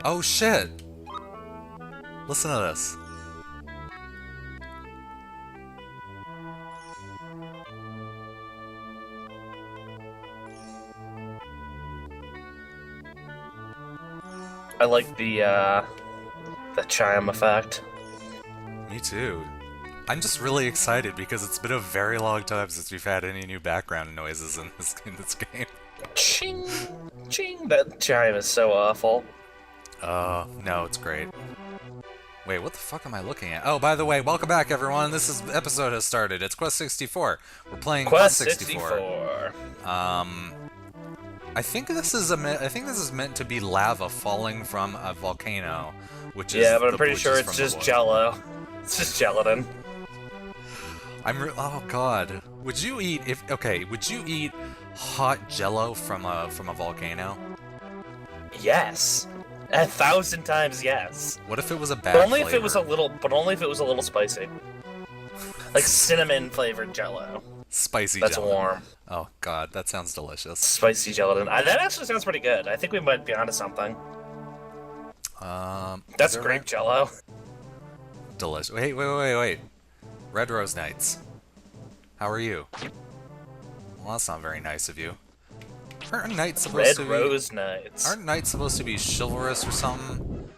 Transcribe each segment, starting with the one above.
Oh shit! Listen to this. I like the chime effect. Me too. I'm just really excited because it's been a very long time since we've had any new background noises in this game. Ching! Ching! That chime is so awful. No, it's great. Wait, what the fuck am I looking at? Oh, by the way, welcome back, everyone. Episode has started. It's Quest 64. We're playing Quest 64. I think this is meant to be lava falling from a volcano, which is but I'm pretty sure it's just Jello. It's just gelatin. Oh god. Would you eat would you eat hot Jello from a volcano? Yes. 1,000 times yes. What if it was a bad But only flavor? if it was a little spicy. Like cinnamon flavored Jello. Spicy That's gelatin. warm. Oh god, that sounds delicious. Spicy gelatin. That actually sounds pretty good. I think we might be onto something. That's grape Jello. Delicious. Wait. Red Rose Knights. How are you? Well, that's not very nice of you. Aren't knights supposed to be... Rose Knights. Aren't knights supposed to be chivalrous or something?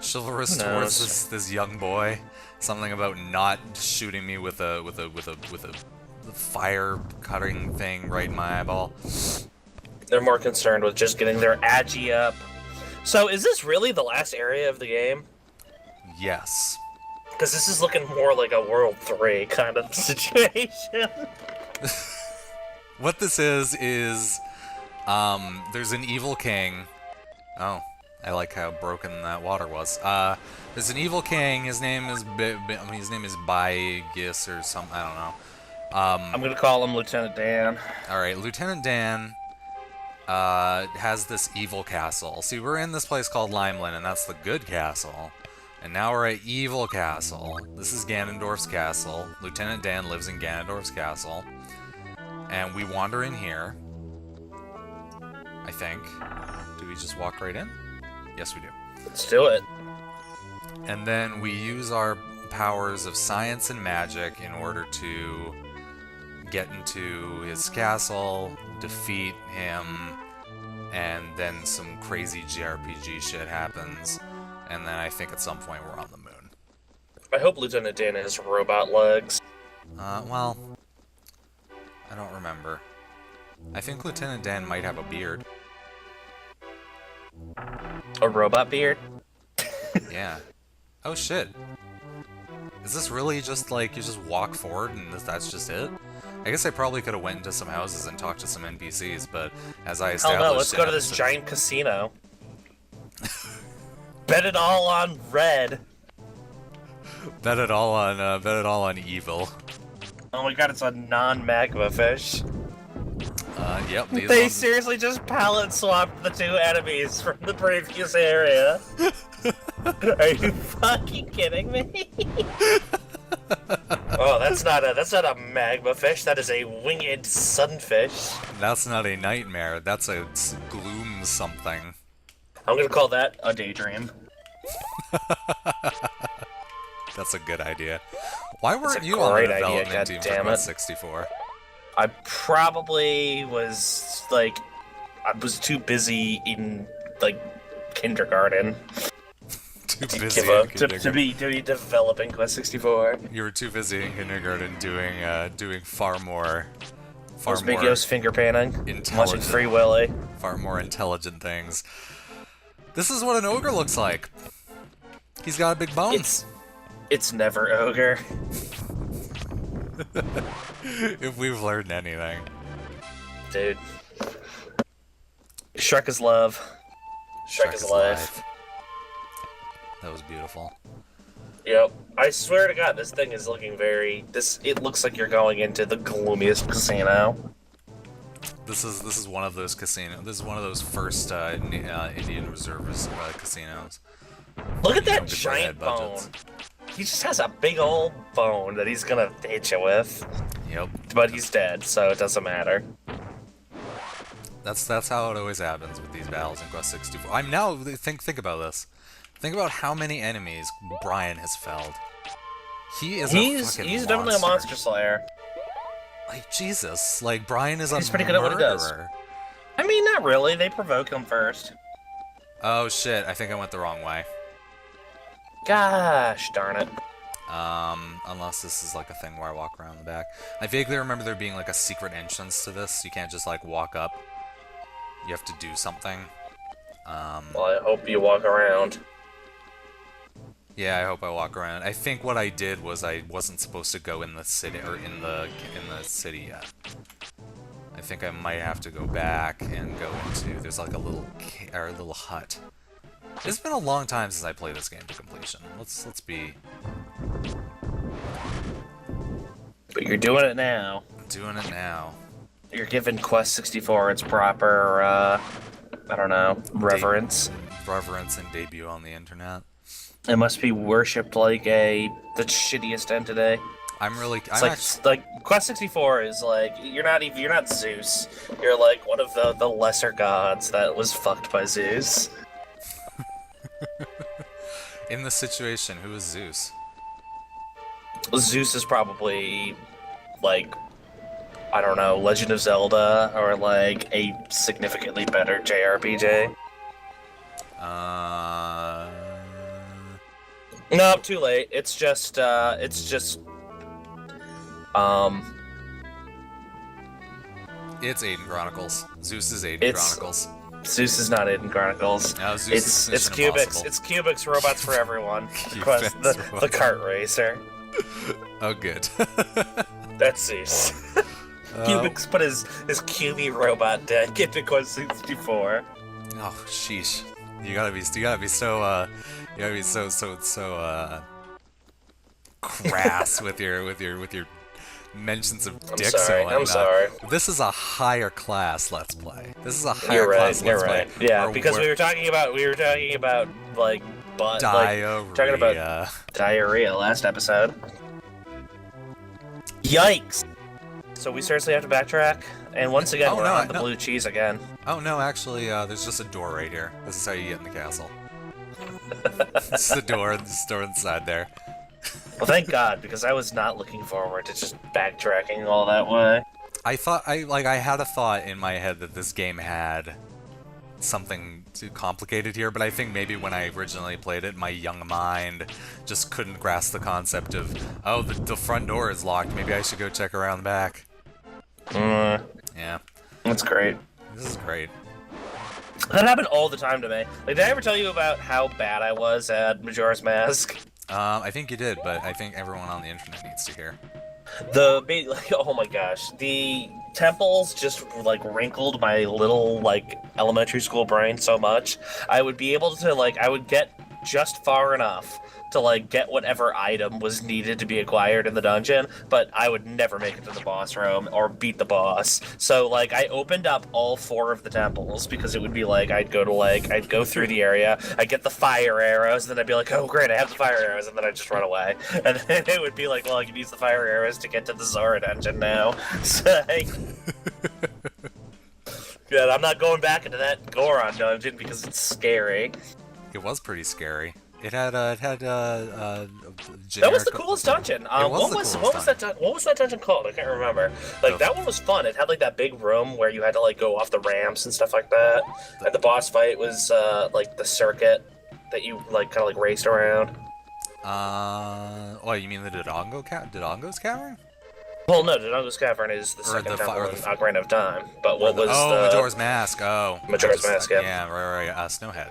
Chivalrous towards this young boy. Something about not shooting me with a fire cutting thing right in my eyeball. They're more concerned with just getting their agi up. So is this really the last area of the game? Yes. Because this is looking more like a World 3 kind of situation. What this is there's an evil king. Oh, I like how broken that water was. There's an evil king. His name is Bygis or something. I don't know. I'm gonna call him Lieutenant Dan. All right, Lieutenant Dan has this evil castle. See, we're in this place called Limeland, and that's the good castle. And now we're at Evil Castle. This is Ganondorf's castle. Lieutenant Dan lives in Ganondorf's castle. And we wander in here. I think. Do we just walk right in? Yes, we do. Let's do it. And then we use our powers of science and magic in order to get into his castle, defeat him, and then some crazy JRPG shit happens. And then I think at some point we're on the moon. I hope Lieutenant Dan has robot legs. Well, I don't remember. I think Lieutenant Dan might have a beard. A robot beard? Yeah. Oh shit. Is this really just like, you just walk forward and that's just it? I guess I probably could have went into some houses and talked to some NPCs, but as I established... Hell no, let's go to this giant casino. Bet it all on red. Bet it all on evil. Oh my god, it's a non-magma fish. Yep. They seriously just palette swapped the two enemies from the previous area. Are you fucking kidding me? Oh, that's not a magma fish. That is a winged sunfish. That's not a nightmare. That's a gloom something. I'm gonna call that a daydream. That's a good idea. Why weren't you on the development team for Quest 64? I probably was like, I was too busy in like kindergarten. Too to busy give up, to be developing Quest 64. You were too busy in kindergarten doing far more finger painting, watching Free Willy. Far more intelligent things. This is what an ogre looks like. He's got a big bone. It's never ogre. If we've learned anything. Dude. Shrek is love. Shrek is life. That was beautiful. Yep. I swear to God, this thing is looking it looks like you're going into the gloomiest casino. This is one of those casinos. This is one of those first Indian reservist casinos. Look at that giant bone. He just has a big old bone that he's gonna hit you with. Yep. But he's dead, so it doesn't matter. That's how it always happens with these battles in Quest 64. I'm now think about this. Think about how many enemies Brian has felled. He's he's definitely a monster slayer. Like Jesus, like Brian is He's a pretty good at what he does. murderer. I mean, not really. They provoke him first. Oh shit! I think I went the wrong way. Gosh darn it. Unless this is like a thing where I walk around the back. I vaguely remember there being like a secret entrance to this. You can't just like walk up. You have to do something. Well, I hope you walk around. Yeah, I hope I walk around. I think what I did was I wasn't supposed to go in the city or in the city yet. I think I might have to go back and go into. There's like a little hut. It's been a long time since I played this game to completion. Let's be. But you're doing it now. I'm doing it now. You're giving Quest 64 its proper, I don't know, reverence. Reverence and debut on the internet. It must be worshipped like the shittiest entity. It's like Quest 64 is like you're not Zeus. You're like one of the lesser gods that was fucked by Zeus. In this situation, who is Zeus? Zeus is probably like, I don't know, Legend of Zelda or like a significantly better JRPG. No, too late. It's just It's Aiden Chronicles. Zeus is Aiden Chronicles. Zeus is not Aiden Chronicles. No, Zeus it's is Cubics. It's Cubics Robots for Everyone. the kart racer. Oh, good. That's Zeus. Cubics put his QB robot deck into Quest 64. Oh, sheesh. You gotta be so crass with your mentions of dicks and whatnot. I'm sorry. This is a higher class Let's Play. This is a higher class Let's Play. Yeah, because we were talking about like diarrhea. Talking about diarrhea last episode. Yikes! So we seriously have to backtrack, and once again we're on the blue cheese again. Oh no, actually, there's just a door right here. This is how you get in the castle. This is the door inside there. Well, thank God, because I was not looking forward to just backtracking all that way. I had a thought in my head that this game had something too complicated here, but I think maybe when I originally played it, my young mind just couldn't grasp the concept of, oh, the front door is locked, maybe I should go check around the back. Yeah. That's great. This is great. That happened all the time to me. Like, did I ever tell you about how bad I was at Majora's Mask? I think you did, but I think everyone on the internet needs to hear. Oh my gosh, the temples just like wrinkled my little like elementary school brain so much. I would be able to I would get just far enough to like get whatever item was needed to be acquired in the dungeon, but I would never make it to the boss room or beat the boss. So like I opened up all 4 of the temples because it would be like I'd go through the area, I'd get the fire arrows, and then I'd be like, oh great, I have the fire arrows, and then I'd just run away. And then it would be like, well, I can use the fire arrows to get to the Zora dungeon now. So yeah, I'm not going back into that Goron dungeon because it's scary. It was pretty scary. It had generic... That was the coolest dungeon. What was that dungeon called? I can't remember. Like that one was fun. It had like that big room where you had to like go off the ramps and stuff like that. And the boss fight was like the circuit that you like kind of like raced around. Oh, you mean the Dodongo's Cavern? Well, no, Dodongo's Cavern is the second temple in Ocarina of Time. But what was the... Majora's Mask. Oh, Majora's Mask. Yeah. Yeah, right. Snowhead.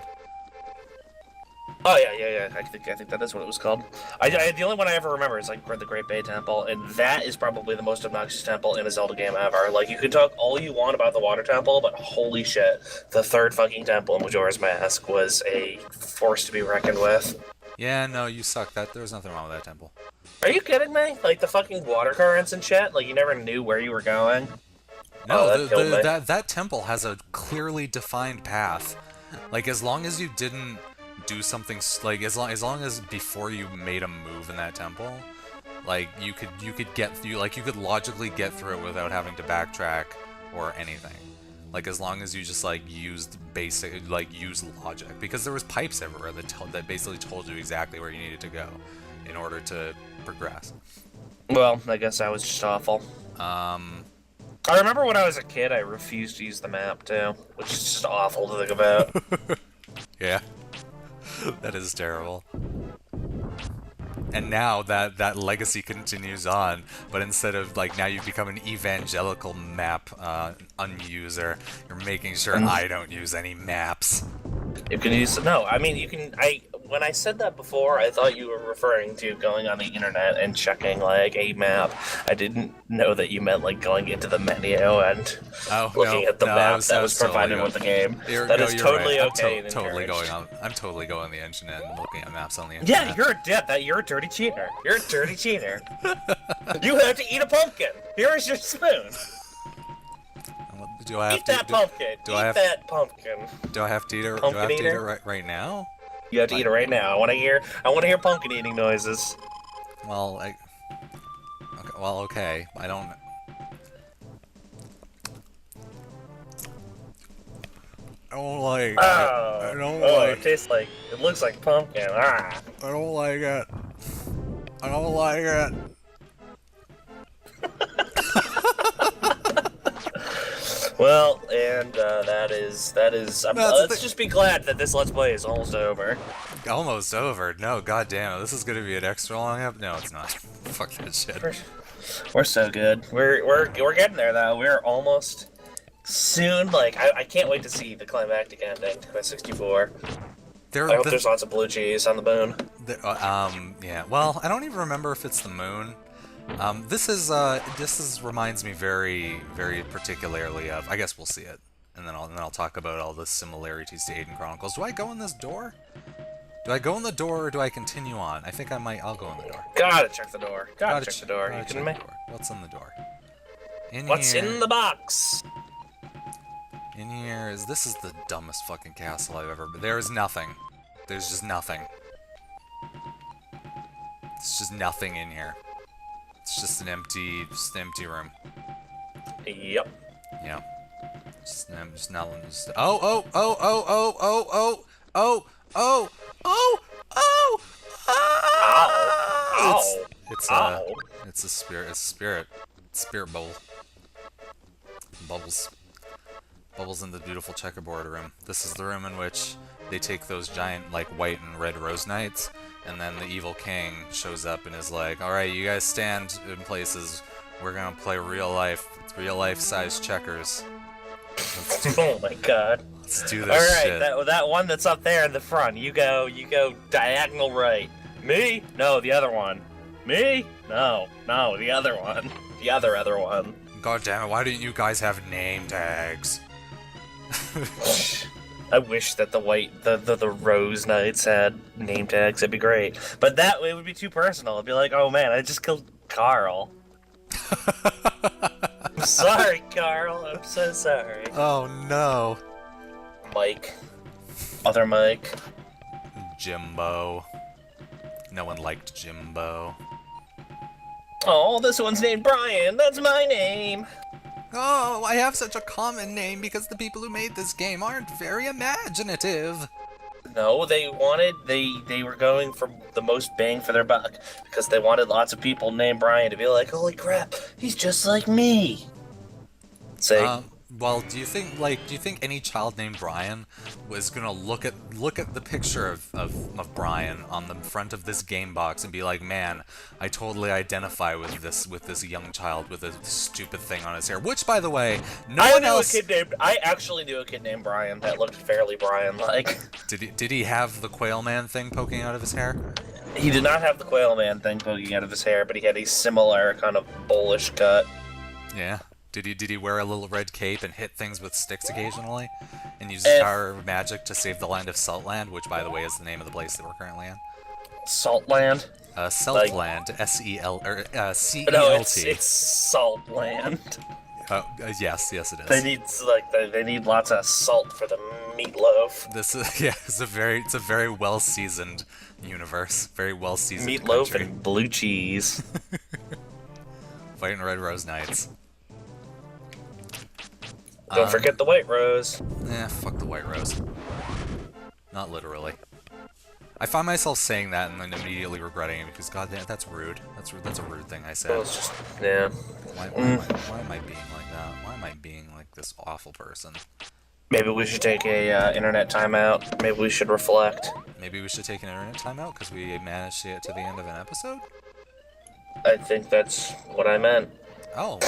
Oh yeah. I think that is what it was called. The only one I ever remember is like the Great Bay Temple, and that is probably the most obnoxious temple in a Zelda game ever. Like you can talk all you want about the Water Temple, but holy shit, the third fucking temple in Majora's Mask was a force to be reckoned with. Yeah, no, you suck. There was nothing wrong with that temple. Are you kidding me? Like the fucking water currents and shit. Like you never knew where you were going. No, that temple has a clearly defined path. Like as long as you didn't do something like as long as before you made a move in that temple, like you could logically get through it without having to backtrack or anything. Like, as long as you just, like, used basic, like, use logic. Because there was pipes everywhere that basically told you exactly where you needed to go in order to progress. Well, I guess I was just awful. I remember when I was a kid, I refused to use the map, too. Which is just awful to think about. Yeah. That is terrible. And now that legacy continues on, but instead of, like, now you've become an evangelical map unuser, you're making sure I don't use any maps. You can use... No, I mean, you can... When I said that before, I thought you were referring to going on the internet and checking, like, a map. I didn't know that you meant, like, going into the menu and looking at the map that was provided with the game. That is totally okay. I'm totally going on the internet and looking at maps on the internet. Yeah, you're a dirty cheater. You're a dirty cheater. You have to eat a pumpkin. Here is your spoon. Do I have eat that pumpkin. Do I have to eat it right now? You have to eat it right now. I want to hear pumpkin eating noises. Well, okay. I don't like. I don't like. It tastes like. It looks like pumpkin. Ah. I don't like it. I don't like it. Well, and that is. Let's just be glad that this Let's Play is almost over. Almost over? No, goddamn! This is gonna be an extra long episode. No, it's not. Fuck that shit. We're so good. We're getting there though. We're almost soon. Like I can't wait to see the climactic ending by 64. I hope there's lots of blue cheese on the moon. Yeah. Well, I don't even remember if it's the moon. This reminds me very, very particularly of. I guess we'll see it, and then I'll talk about all the similarities to Aiden Chronicles. Do I go in this door? Do I go in the door or do I continue on? I think I might. I'll go in the door. Gotta check the door. Gotta check the door. You kidding me? What's in the door? What's in the box? In here this is the dumbest fucking castle I've ever been. There is nothing. There's just nothing. It's just nothing in here. It's just an empty room. Yep. Yeah. Just nothing. Oh! It's a spirit. It's a spirit. Spirit bowl. Bubbles in the beautiful checkerboard room. This is the room in which they take those giant, like, white and red rose knights, and then the evil king shows up and is like, alright, you guys stand in places. We're gonna play real life size checkers. Oh my god. Let's do this shit. Alright, that one that's up there in the front, you go diagonal right. Me? No, the other one. Me? No, the other one. The other one. God damn it, why didn't you guys have name tags? I wish that the Rose Knights had name tags. That'd be great. But that way it would be too personal. It'd be like, oh man, I just killed Carl. I'm sorry, Carl. I'm so sorry. Oh no. Mike. Other Mike. Jimbo. No one liked Jimbo. Oh, this one's named Brian. That's my name. Oh, I have such a common name because the people who made this game aren't very imaginative. No, they were going for the most bang for their buck because they wanted lots of people named Brian to be like, holy crap, he's just like me. Say. Well, do you think any child named Brian was gonna look at the picture of Brian on the front of this game box and be like, man, I totally identify with this young child with a stupid thing on his hair? Which, by the way, I actually knew a kid named Brian that looked fairly Brian-like. Did he have the Quail Man thing poking out of his hair? He did not have the Quail Man thing poking out of his hair, but he had a similar kind of bullish cut. Yeah. Did he wear a little red cape and hit things with sticks occasionally? And use his power of magic to save the land of Saltland, which, by the way, is the name of the place that we're currently in? Saltland? Saltland. C-E-L-T. No, it's Saltland. Yes, it is. They need lots of salt for the meatloaf. This is it's a very well seasoned universe. Very well seasoned meatloaf country. and blue cheese. White and red rose knights. Don't forget the white rose. Fuck the white rose. Not literally. I find myself saying that and then immediately regretting it because, goddamn, that's rude. That's a rude thing I said. Well, it's just, yeah. Why am I being like that? Why am I being like this awful person? Maybe we should take a internet timeout. Maybe we should reflect. Maybe we should take an internet timeout because we managed to get to the end of an episode? I think that's what I meant. Oh.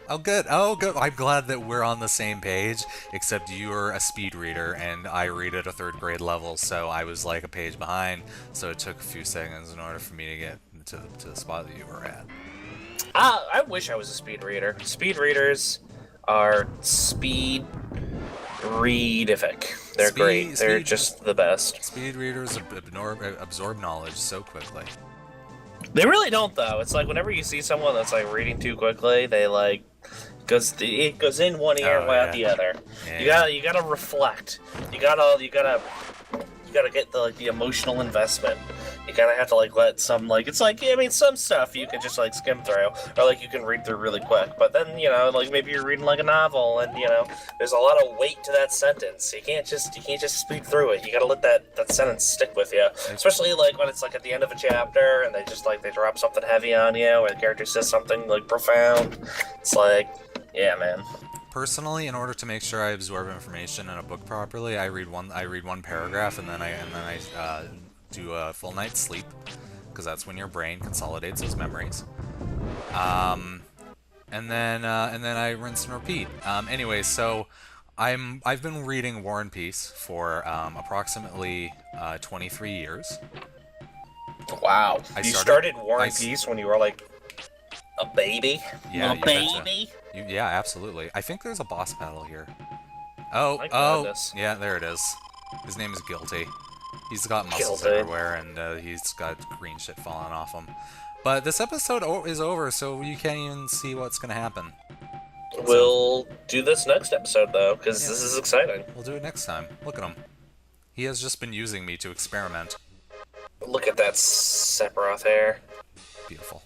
Oh, good. Oh, good. I'm glad that we're on the same page, except you're a speed reader and I read at a 3rd grade level, so I was like a page behind, so it took a few seconds in order for me to get to the spot that you were at. I wish I was a speed reader. Speed readers are speed readific. They're great. They're just the best. Speed readers absorb knowledge so quickly. They really don't, though. It's like whenever you see someone that's like reading too quickly, they like it goes in one ear and out the other. Yeah. You gotta reflect. You gotta get the emotional investment. You gotta have to like let some like it's like I mean some stuff you can just like skim through or like you can read through really quick. But then like maybe you're reading like a novel and there's a lot of weight to that sentence. You can't just speed through it. You gotta let that sentence stick with you. Especially like when it's like at the end of a chapter and they drop something heavy on you or the character says something like profound. It's like yeah, man. Personally, in order to make sure I absorb information in a book properly, I read one paragraph and then I do a full night's sleep because that's when your brain consolidates those memories. And then I rinse and repeat. Anyway, so I've been reading War and Peace for approximately 23 years. Wow. You started War and Peace when you were like a baby? Yeah, a baby? Yeah, absolutely. I think there's a boss battle here. Goodness. Yeah, there it is. His name is Guilty. He's got muscles everywhere, and he's got green shit falling off him. But this episode is over, so you can't even see what's going to happen. We'll do this next episode, though, because this is exciting. We'll do it next time. Look at him. He has just been using me to experiment. Look at that Sephiroth hair. Beautiful.